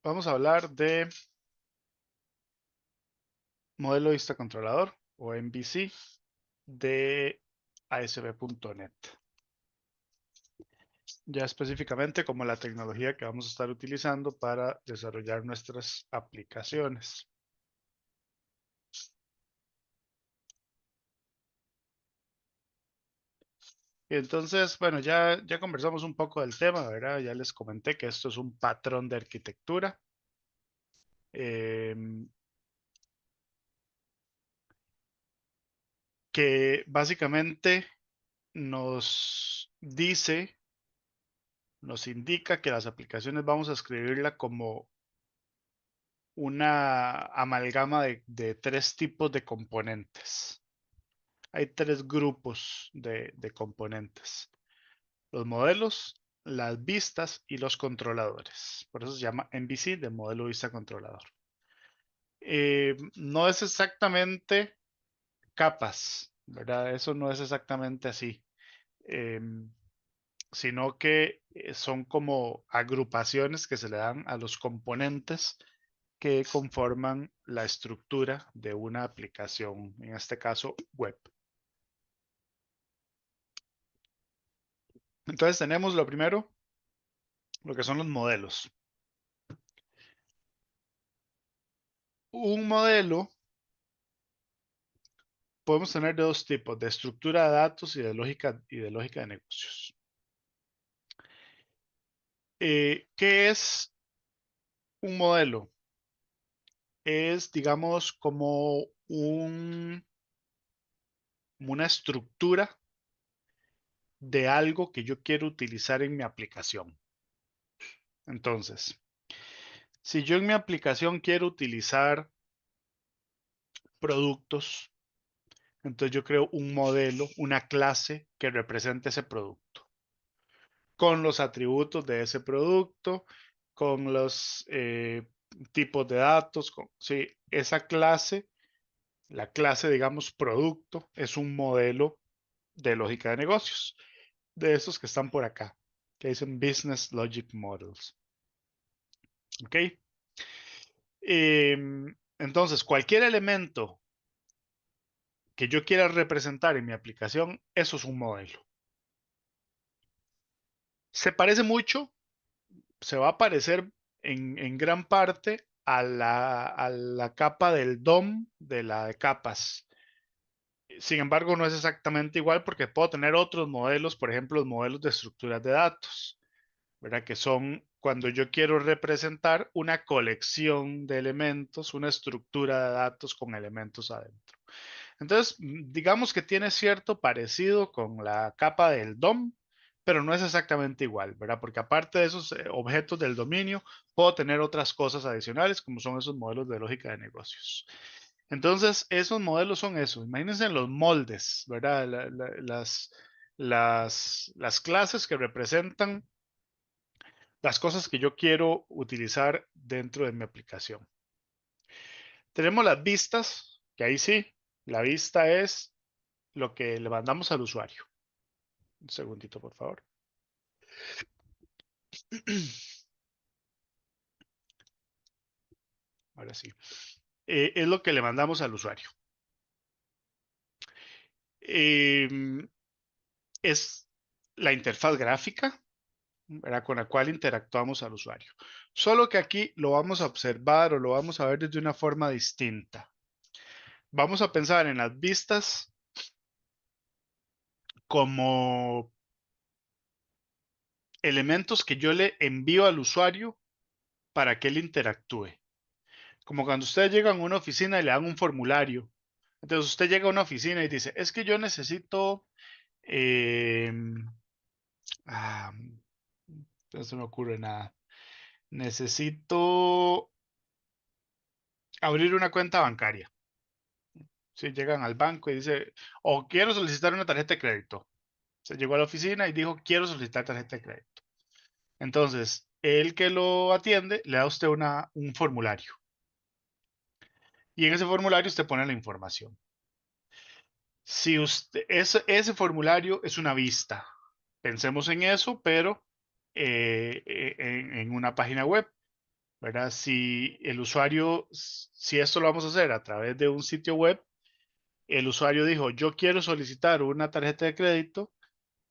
Vamos a hablar de modelo vista controlador o MVC de ASP.NET. Ya específicamente como la tecnología que vamos a estar utilizando para desarrollar nuestras aplicaciones. Entonces, bueno, ya conversamos un poco del tema, ¿verdad? Ya les comenté que esto es un patrón de arquitectura. Que básicamente nos dice, nos indica que las aplicaciones vamos a escribirla como una amalgama de tres tipos de componentes. Hay tres grupos de componentes. Los modelos, las vistas y los controladores. Por eso se llama MVC, de modelo vista controlador. No es exactamente capas, ¿verdad? Eso no es exactamente así. Eh, Sino que son como agrupaciones que se le dan a los componentes que conforman la estructura de una aplicación, en este caso web. Entonces tenemos lo primero, lo que son los modelos. Un modelo podemos tener de dos tipos, de estructura de datos y de lógica de negocios. ¿Qué es un modelo? Es, digamos, como una estructura de algo que yo quiero utilizar en mi aplicación. Entonces, si yo en mi aplicación quiero utilizar productos, entonces yo creo un modelo, una clase que represente ese producto, con los atributos de ese producto, con los tipos de datos. Sí, esa clase, la clase, digamos, producto, es un modelo de lógica de negocios, de esos que están por acá, que dicen Business Logic Models. ¿Ok? Entonces, cualquier elemento que yo quiera representar en mi aplicación, eso es un modelo. Se parece mucho, se va a parecer en gran parte a la capa del DOM de la de capas. Sin embargo, no es exactamente igual porque puedo tener otros modelos, por ejemplo, los modelos de estructuras de datos, ¿verdad? Que son cuando yo quiero representar una colección de elementos, una estructura de datos con elementos adentro. Entonces, digamos que tiene cierto parecido con la capa del DOM, pero no es exactamente igual, ¿verdad? Porque aparte de esos objetos del dominio, puedo tener otras cosas adicionales, como son esos modelos de lógica de negocios. Entonces, esos modelos son eso. Imagínense los moldes, ¿verdad? Las clases que representan las cosas que yo quiero utilizar dentro de mi aplicación. Tenemos las vistas, que ahí sí, la vista es lo que le mandamos al usuario. Un segundito, por favor. Ahora sí. Es lo que le mandamos al usuario. Eh, es la interfaz gráfica, ¿verdad? Con la cual interactuamos al usuario. Solo que aquí lo vamos a observar o lo vamos a ver desde una forma distinta. Vamos a pensar en las vistas como elementos que yo le envío al usuario para que él interactúe. Como cuando ustedes llegan a una oficina y le dan un formulario. Entonces usted llega a una oficina y dice, es que yo necesito, eh, ah, no se me ocurre nada, necesito abrir una cuenta bancaria. Si llegan al banco y dice, o quiero solicitar una tarjeta de crédito. Se llegó a la oficina y dijo, quiero solicitar tarjeta de crédito. Entonces, el que lo atiende le da a usted un formulario. Y en ese formulario usted pone la información. Si usted, ese formulario es una vista, pensemos en eso, pero en una página web. ¿verdad? Si el usuario, si esto lo vamos a hacer a través de un sitio web, el usuario dijo, yo quiero solicitar una tarjeta de crédito,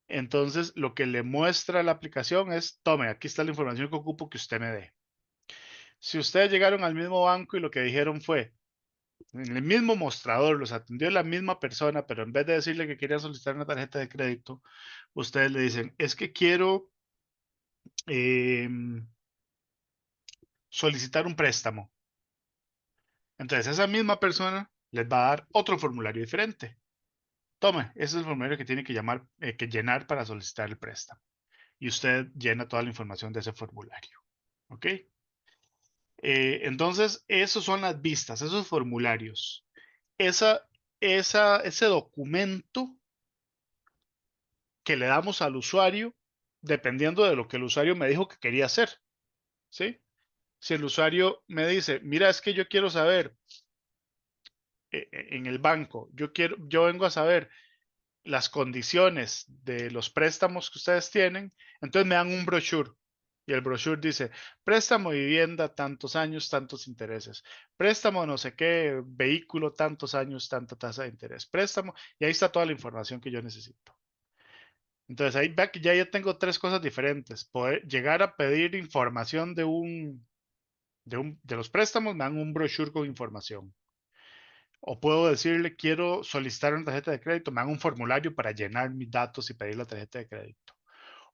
entonces lo que le muestra la aplicación es, tome, aquí está la información que ocupo que usted me dé. Si ustedes llegaron al mismo banco y lo que dijeron fue, en el mismo mostrador, los atendió la misma persona, pero en vez de decirle que quería solicitar una tarjeta de crédito, ustedes le dicen, es que quiero eh, solicitar un préstamo. Entonces esa misma persona les va a dar otro formulario diferente. Tome, ese es el formulario que tiene que, que llenar para solicitar el préstamo. Y usted llena toda la información de ese formulario. ¿Ok? Entonces, esos son las vistas, esos formularios. Esa, ese documento que le damos al usuario, dependiendo de lo que el usuario me dijo que quería hacer. ¿Sí? Si el usuario me dice, mira, es que yo quiero saber en el banco, yo vengo a saber las condiciones de los préstamos que ustedes tienen, entonces me dan un brochure. Y el brochure dice, préstamo de vivienda, tantos años, tantos intereses. Préstamo no sé qué, vehículo, tantos años, tanta tasa de interés. Préstamo, y ahí está toda la información que yo necesito. Entonces ahí ve que ya tengo tres cosas diferentes. Poder llegar a pedir información de los préstamos, me dan un brochure con información. O puedo decirle, quiero solicitar una tarjeta de crédito, me dan un formulario para llenar mis datos y pedir la tarjeta de crédito.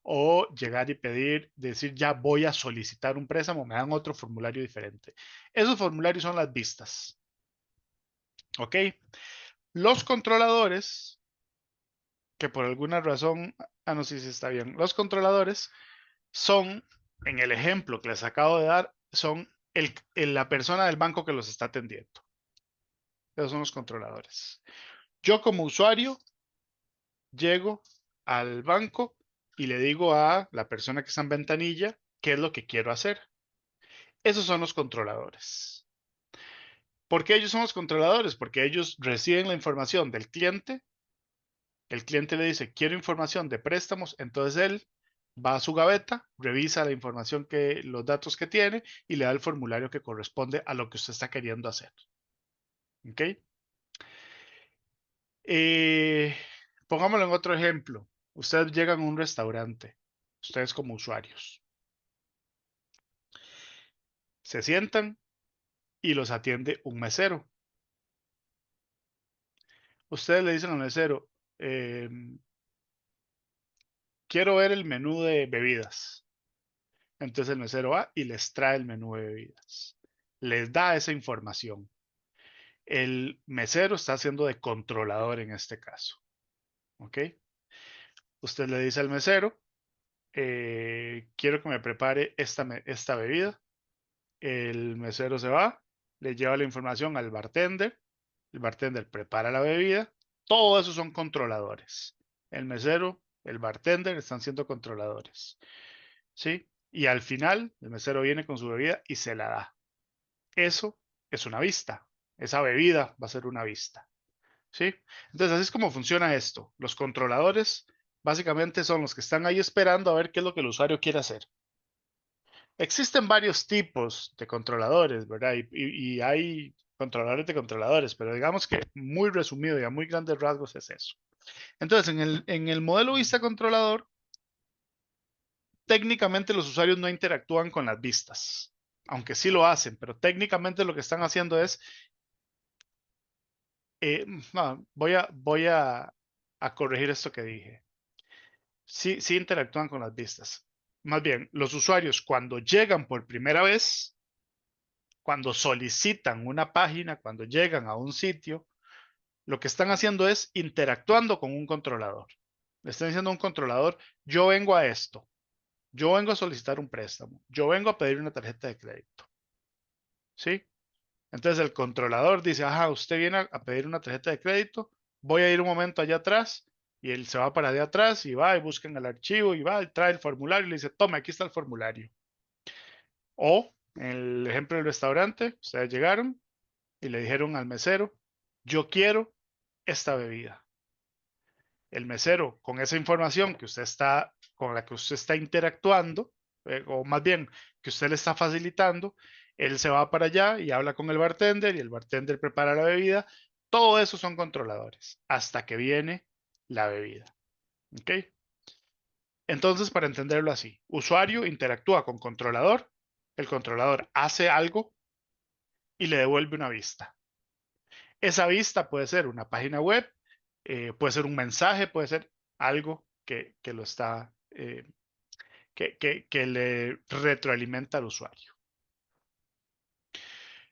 O llegar y pedir, decir, ya voy a solicitar un préstamo, me dan otro formulario diferente. Esos formularios son las vistas. ¿Ok? Los controladores, que por alguna razón, no sé si está bien, los controladores son, en el ejemplo que les acabo de dar, son la persona del banco que los está atendiendo. Esos son los controladores. Yo como usuario llego al banco y le digo a la persona que está en ventanilla qué es lo que quiero hacer. Esos son los controladores. ¿Por qué ellos son los controladores? Porque ellos reciben la información del cliente. El cliente le dice, quiero información de préstamos. Entonces él va a su gaveta, revisa la información los datos que tiene y le da el formulario que corresponde a lo que usted está queriendo hacer. ¿Ok? Eh, Pongámoslo en otro ejemplo. Ustedes llegan a un restaurante, ustedes como usuarios, se sientan y los atiende un mesero. Ustedes le dicen al mesero, eh, quiero ver el menú de bebidas. Entonces el mesero va y les trae el menú de bebidas. Les da esa información. El mesero está haciendo de controlador en este caso. ¿Ok? Usted le dice al mesero, quiero que me prepare esta bebida. El mesero se va, le lleva la información al bartender. El bartender prepara la bebida. Todo eso son controladores. El mesero, el bartender están siendo controladores. ¿Sí? Y al final, el mesero viene con su bebida y se la da. Eso es una vista. Esa bebida va a ser una vista. ¿Sí? Entonces, así es como funciona esto. Los controladores básicamente son los que están ahí esperando a ver qué es lo que el usuario quiere hacer. Existen varios tipos de controladores, ¿verdad? Y hay controladores de controladores, pero digamos que muy resumido y a muy grandes rasgos es eso. Entonces, en el modelo vista controlador, técnicamente los usuarios no interactúan con las vistas, aunque sí lo hacen, pero técnicamente lo que están haciendo es, no, voy a corregir esto que dije. Sí, sí interactúan con las vistas. Más bien, los usuarios cuando llegan por primera vez, cuando solicitan una página, cuando llegan a un sitio, lo que están haciendo es interactuando con un controlador. Le están diciendo a un controlador, yo vengo a esto, yo vengo a solicitar un préstamo, yo vengo a pedir una tarjeta de crédito. ¿Sí? Entonces el controlador dice, ajá, usted viene a pedir una tarjeta de crédito, voy a ir un momento allá atrás y él se va para allá atrás y va y busca en el archivo y va y trae el formulario y le dice, tome, aquí está el formulario. O en el ejemplo del restaurante, ustedes llegaron y le dijeron al mesero, yo quiero esta bebida. El mesero, con esa información con la que usted está interactuando, o más bien que usted le está facilitando, él se va para allá y habla con el bartender y el bartender prepara la bebida. Todo eso son controladores hasta que viene la bebida. ¿Ok? Entonces, para entenderlo así, usuario interactúa con controlador, el controlador hace algo y le devuelve una vista. Esa vista puede ser una página web, puede ser un mensaje, puede ser algo que lo está, que le retroalimenta al usuario.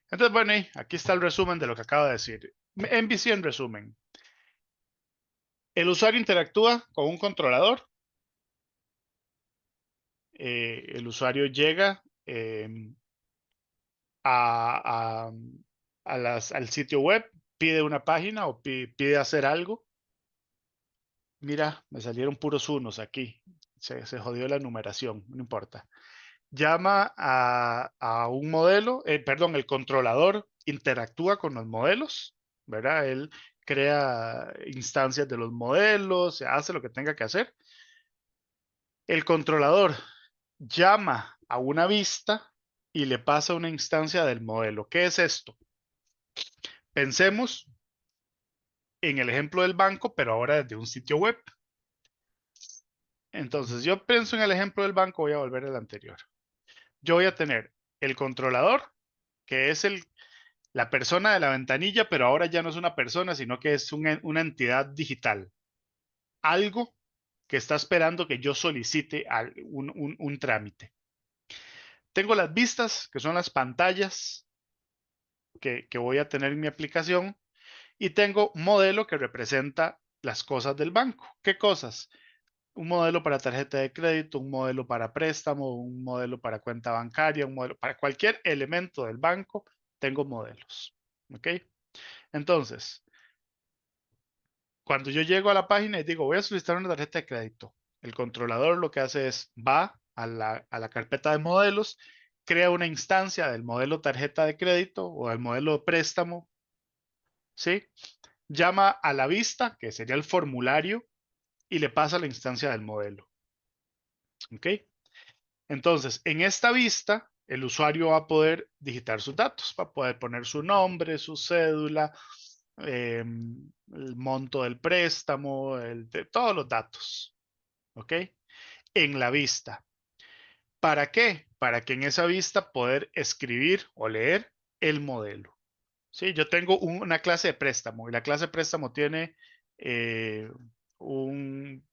Entonces, bueno, aquí está el resumen de lo que acabo de decir. MVC en resumen. El usuario interactúa con un controlador. El usuario llega a, a, al sitio web, pide una página o pide hacer algo. Mira, me salieron puros unos aquí. Se jodió la numeración, no importa. Llama a un modelo, perdón, el controlador interactúa con los modelos, ¿verdad? Él crea instancias de los modelos, hace lo que tenga que hacer. El controlador llama a una vista y le pasa una instancia del modelo. ¿Qué es esto? Pensemos en el ejemplo del banco, pero ahora desde un sitio web. Entonces, yo pienso en el ejemplo del banco, voy a volver al anterior. Yo voy a tener el controlador, que es la persona de la ventanilla, pero ahora ya no es una persona, sino que es una entidad digital. Algo que está esperando que yo solicite un trámite. Tengo las vistas, que son las pantallas que voy a tener en mi aplicación, y tengo un modelo que representa las cosas del banco. ¿Qué cosas? Un modelo para tarjeta de crédito, un modelo para préstamo, un modelo para cuenta bancaria, un modelo para cualquier elemento del banco, tengo modelos. ¿Ok? Entonces, cuando yo llego a la página y digo, voy a solicitar una tarjeta de crédito, el controlador lo que hace es va a la carpeta de modelos, crea una instancia del modelo tarjeta de crédito o del modelo de préstamo, ¿sí? Llama a la vista, que sería el formulario, y le pasa la instancia del modelo. ¿Ok? Entonces, en esta vista, el usuario va a poder digitar sus datos, va a poder poner su nombre, su cédula, el monto del préstamo, todos los datos. ¿Ok? En la vista. ¿Para qué? Para que en esa vista poder escribir o leer el modelo. Sí, yo tengo una clase de préstamo y la clase de préstamo tiene eh, un,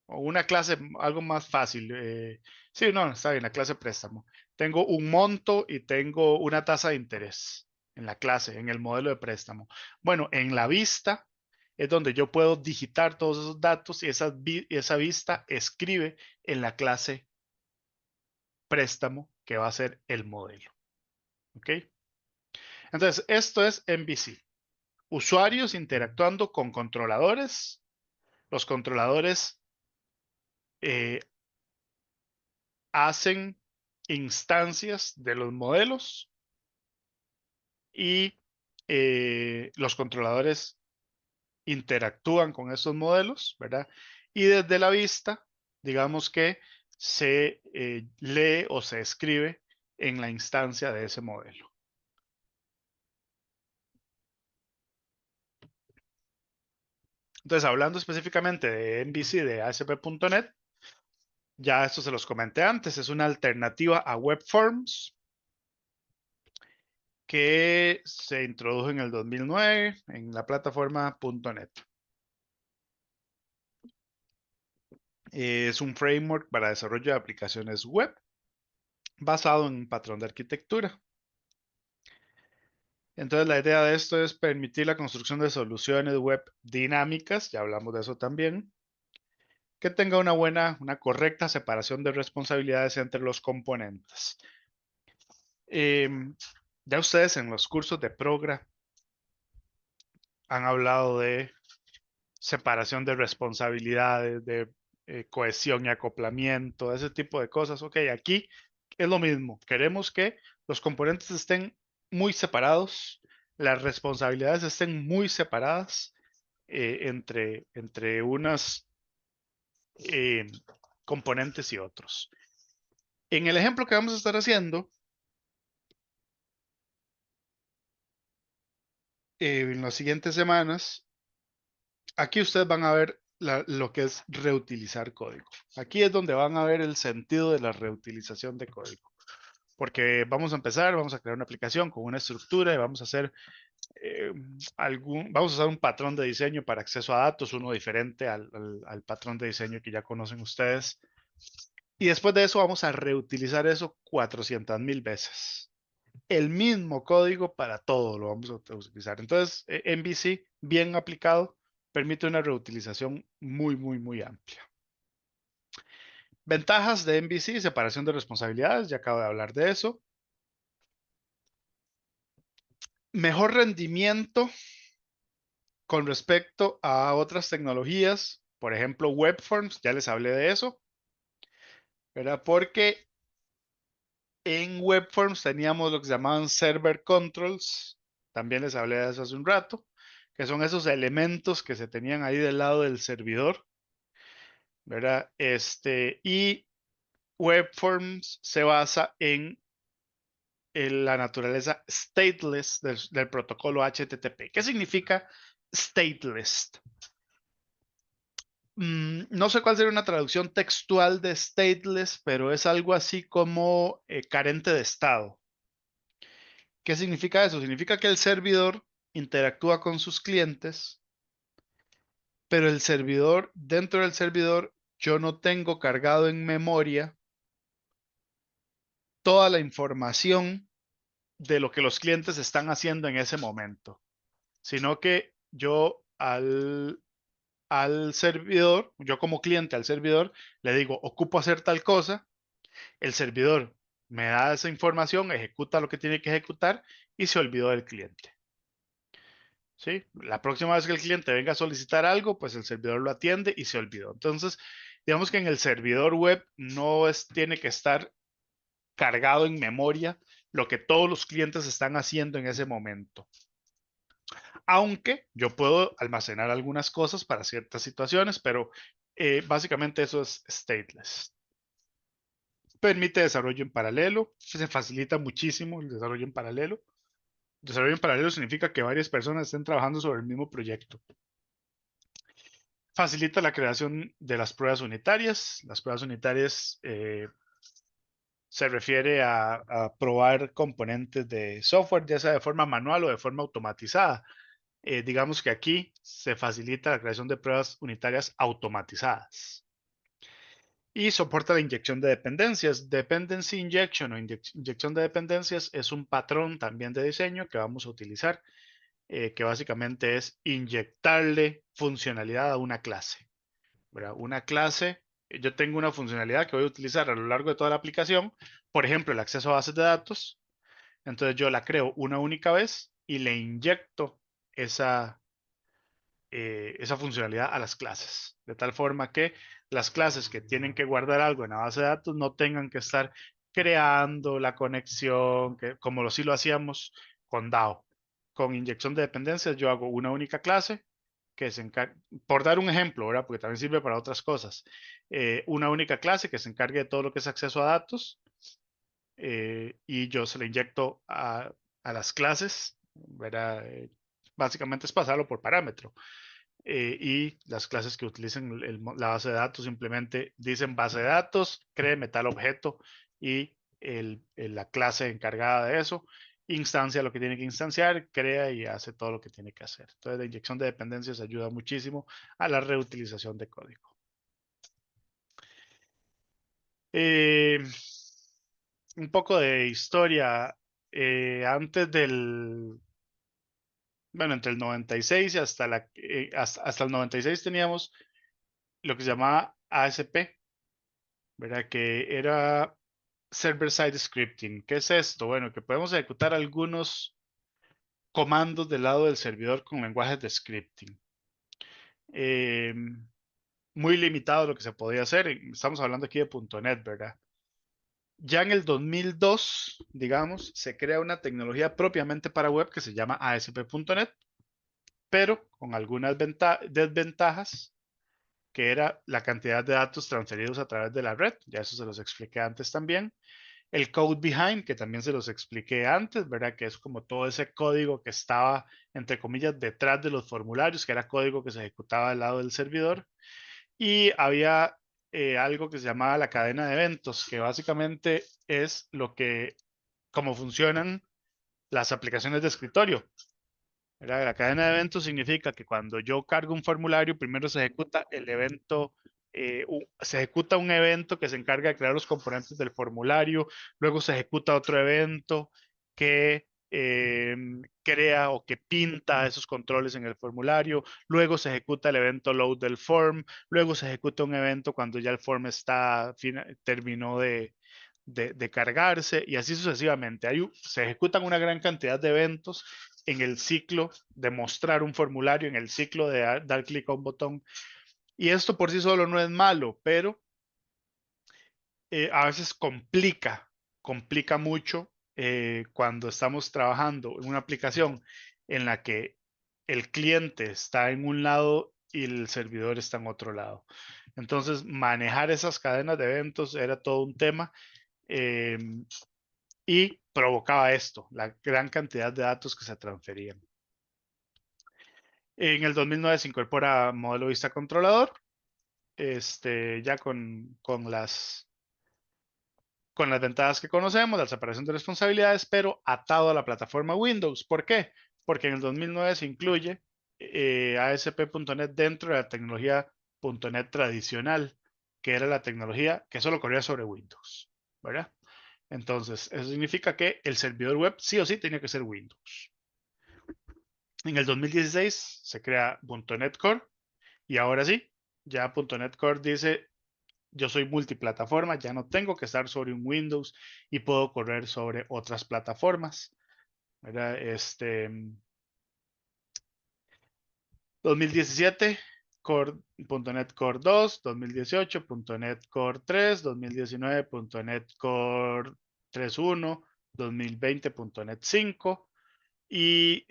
o una clase algo más fácil. Sí, no, está bien, la clase de préstamo. Tengo un monto y tengo una tasa de interés en la clase, en el modelo de préstamo. Bueno, en la vista es donde yo puedo digitar todos esos datos y esa vista escribe en la clase préstamo que va a ser el modelo. ¿Ok? Entonces, esto es MVC. Usuarios interactuando con controladores. Los controladores eh, hacen instancias de los modelos y los controladores interactúan con esos modelos, ¿verdad? Y desde la vista, digamos que se lee o se escribe en la instancia de ese modelo. Entonces, hablando específicamente de MVC de ASP.NET, ya esto se los comenté antes, es una alternativa a WebForms que se introdujo en el 2009 en la plataforma .NET. Es un framework para desarrollo de aplicaciones web basado en un patrón de arquitectura. Entonces, la idea de esto es permitir la construcción de soluciones web dinámicas, ya hablamos de eso también, que tenga una correcta separación de responsabilidades entre los componentes. Ya ustedes en los cursos de Progra han hablado de separación de responsabilidades, de cohesión y acoplamiento, ese tipo de cosas. Ok, aquí es lo mismo. Queremos que los componentes estén muy separados, las responsabilidades estén muy separadas entre unas componentes y otros. En el ejemplo que vamos a estar haciendo, en las siguientes semanas, aquí ustedes van a ver lo que es reutilizar código. Aquí es donde van a ver el sentido de la reutilización de código. Porque vamos a empezar, vamos a crear una aplicación con una estructura y vamos a hacer vamos a usar un patrón de diseño para acceso a datos, uno diferente al patrón de diseño que ya conocen ustedes. Y después de eso vamos a reutilizar eso 400,000 veces. El mismo código para todo lo vamos a utilizar. Entonces, MVC, bien aplicado, permite una reutilización muy, muy, muy amplia. Ventajas de MVC, separación de responsabilidades, ya acabo de hablar de eso. Mejor rendimiento con respecto a otras tecnologías, por ejemplo, WebForms, ya les hablé de eso, ¿verdad? Porque en WebForms teníamos lo que se llamaban server controls, también les hablé de eso hace un rato, que son esos elementos que se tenían ahí del lado del servidor, ¿verdad? Y WebForms se basa en la naturaleza stateless del protocolo HTTP. ¿Qué significa stateless? No sé cuál sería una traducción textual de stateless, pero es algo así como carente de estado. ¿Qué significa eso? Significa que el servidor interactúa con sus clientes, pero el servidor, dentro del servidor, yo no tengo cargado en memoria toda la información de lo que los clientes están haciendo en ese momento, sino que yo al servidor, yo como cliente al servidor, le digo, ocupo hacer tal cosa. El servidor me da esa información, ejecuta lo que tiene que ejecutar y se olvidó del cliente. ¿Sí? La próxima vez que el cliente venga a solicitar algo, pues el servidor lo atiende y se olvidó. Entonces, digamos que en el servidor web no tiene que estar cargado en memoria lo que todos los clientes están haciendo en ese momento. Aunque yo puedo almacenar algunas cosas para ciertas situaciones, pero básicamente eso es stateless. Permite desarrollo en paralelo, se facilita muchísimo el desarrollo en paralelo. Desarrollo en paralelo significa que varias personas estén trabajando sobre el mismo proyecto. Facilita la creación de las pruebas unitarias. Las pruebas unitarias se refiere a probar componentes de software, ya sea de forma manual o de forma automatizada. Digamos que aquí se facilita la creación de pruebas unitarias automatizadas. Y soporta la inyección de dependencias. Dependency injection o inyección de dependencias es un patrón también de diseño que vamos a utilizar, que básicamente es inyectarle funcionalidad a una clase, ¿verdad? Una clase, yo tengo una funcionalidad que voy a utilizar a lo largo de toda la aplicación, por ejemplo, el acceso a bases de datos. Entonces yo la creo una única vez y le inyecto esa funcionalidad a las clases, de tal forma que las clases que tienen que guardar algo en la base de datos no tengan que estar creando la conexión, que, como sí lo hacíamos con DAO. Con inyección de dependencias yo hago una única clase que se encarga, por dar un ejemplo, ¿verdad? Porque también sirve para otras cosas, una única clase que se encargue de todo lo que es acceso a datos y yo se le inyecto a las clases, ¿verdad? Básicamente es pasarlo por parámetro y las clases que utilicen la base de datos simplemente dicen base de datos, créeme tal objeto y la clase encargada de eso instancia lo que tiene que instanciar, crea y hace todo lo que tiene que hacer. Entonces la inyección de dependencias ayuda muchísimo a la reutilización de código. Eh, un poco de historia. Antes bueno, entre el 96 y hasta el 96 teníamos lo que se llamaba ASP, ¿verdad? Que era Server-Side Scripting. ¿Qué es esto? Bueno, que podemos ejecutar algunos comandos del lado del servidor con lenguajes de scripting. Eh, Muy limitado lo que se podía hacer. Estamos hablando aquí de .NET, ¿verdad? Ya en el 2002, digamos, se crea una tecnología propiamente para web que se llama ASP.NET, pero con algunas desventajas que era la cantidad de datos transferidos a través de la red. Ya eso se los expliqué antes también. El code behind, que también se los expliqué antes, ¿verdad? Que es como todo ese código que estaba, entre comillas, detrás de los formularios, que era código que se ejecutaba al lado del servidor. Y había algo que se llamaba la cadena de eventos, que básicamente es lo que, cómo funcionan las aplicaciones de escritorio. ¿Verdad? La cadena de eventos significa que cuando yo cargo un formulario, primero se ejecuta el evento, se ejecuta un evento que se encarga de crear los componentes del formulario, luego se ejecuta otro evento que crea o que pinta esos controles en el formulario, luego se ejecuta el evento load del form, luego se ejecuta un evento cuando ya el form terminó de cargarse y así sucesivamente. Se ejecutan una gran cantidad de eventos en el ciclo de mostrar un formulario, en el ciclo de dar clic a un botón. Y esto por sí solo no es malo, pero a veces complica mucho cuando estamos trabajando en una aplicación en la que el cliente está en un lado y el servidor está en otro lado. Entonces, manejar esas cadenas de eventos era todo un tema. Eh, y provocaba esto, la gran cantidad de datos que se transferían. En el 2009 se incorpora modelo vista controlador, ya con las ventajas que conocemos, la separación de responsabilidades, pero atado a la plataforma Windows. ¿Por qué? Porque en el 2009 se incluye ASP.NET dentro de la tecnología .NET tradicional, que era la tecnología que solo corría sobre Windows, ¿verdad? Entonces, eso significa que el servidor web sí o sí tenía que ser Windows. En el 2016 se crea .NET Core y ahora sí, ya .NET Core dice, yo soy multiplataforma, ya no tengo que estar sobre un Windows y puedo correr sobre otras plataformas. ¿Verdad? 2017, .NET Core 2, 2018, .NET Core 3, 2019, .NET Core 3.1, 2020, .NET 5 y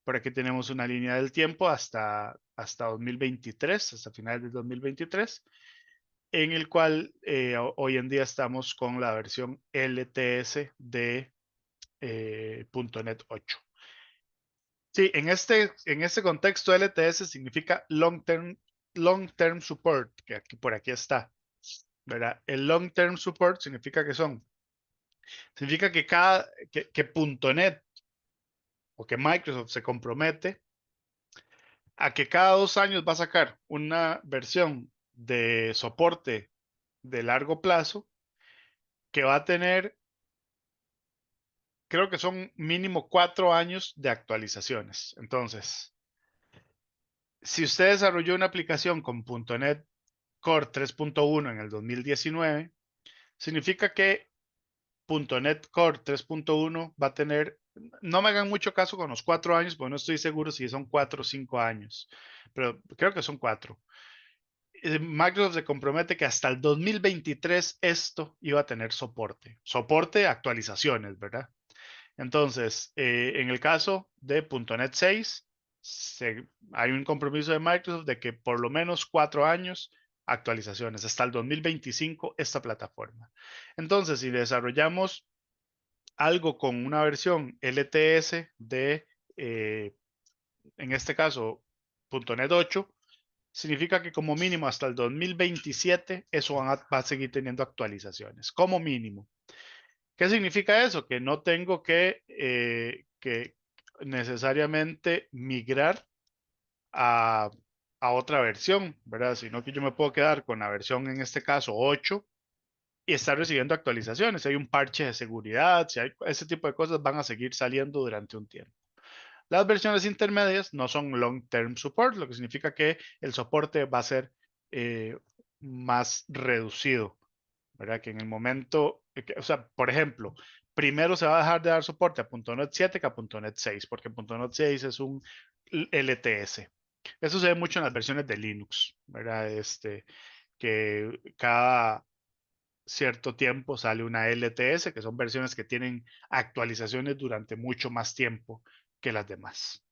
por aquí tenemos una línea del tiempo hasta 2023, hasta finales de 2023, en el cual hoy en día estamos con la versión LTS de .NET 8. Sí, en este contexto LTS significa long term support, que aquí, por aquí está, ¿verdad? El long term support significa que .NET o que Microsoft se compromete a que cada 2 años va a sacar una versión de soporte de largo plazo que va a tener, creo que son mínimo 4 años de actualizaciones. Entonces, si usted desarrolló una aplicación con .NET Core 3.1 en el 2019, significa que .NET Core 3.1 va a tener, no me hagan mucho caso con los 4 años, porque no estoy seguro si son 4 o 5 años, pero creo que son 4. Microsoft se compromete que hasta el 2023 esto iba a tener soporte, actualizaciones, ¿verdad? Entonces, en el caso de .NET 6, hay un compromiso de Microsoft de que por lo menos 4 años actualizaciones, hasta el 2025 esta plataforma. Entonces, si desarrollamos algo con una versión LTS eh, en este caso, .NET 8, significa que como mínimo hasta el 2027 eso va a seguir teniendo actualizaciones, como mínimo. ¿Qué significa eso? Que no tengo que necesariamente migrar a, a otra versión, ¿verdad? Sino que yo me puedo quedar con la versión, en este caso 8, y estar recibiendo actualizaciones. Si hay un parche de seguridad, si hay ese tipo de cosas, van a seguir saliendo durante un tiempo. Las versiones intermedias no son long-term support, lo que significa que el soporte va a ser eh, más reducido, ¿verdad? Que en el momento, o sea, por ejemplo, primero se va a dejar de dar soporte a .NET 7 que a .NET 6, porque .NET 6 es un LTS. Eso se ve mucho en las versiones de Linux, ¿verdad? Que cada cierto tiempo sale una LTS, que son versiones que tienen actualizaciones durante mucho más tiempo que las demás.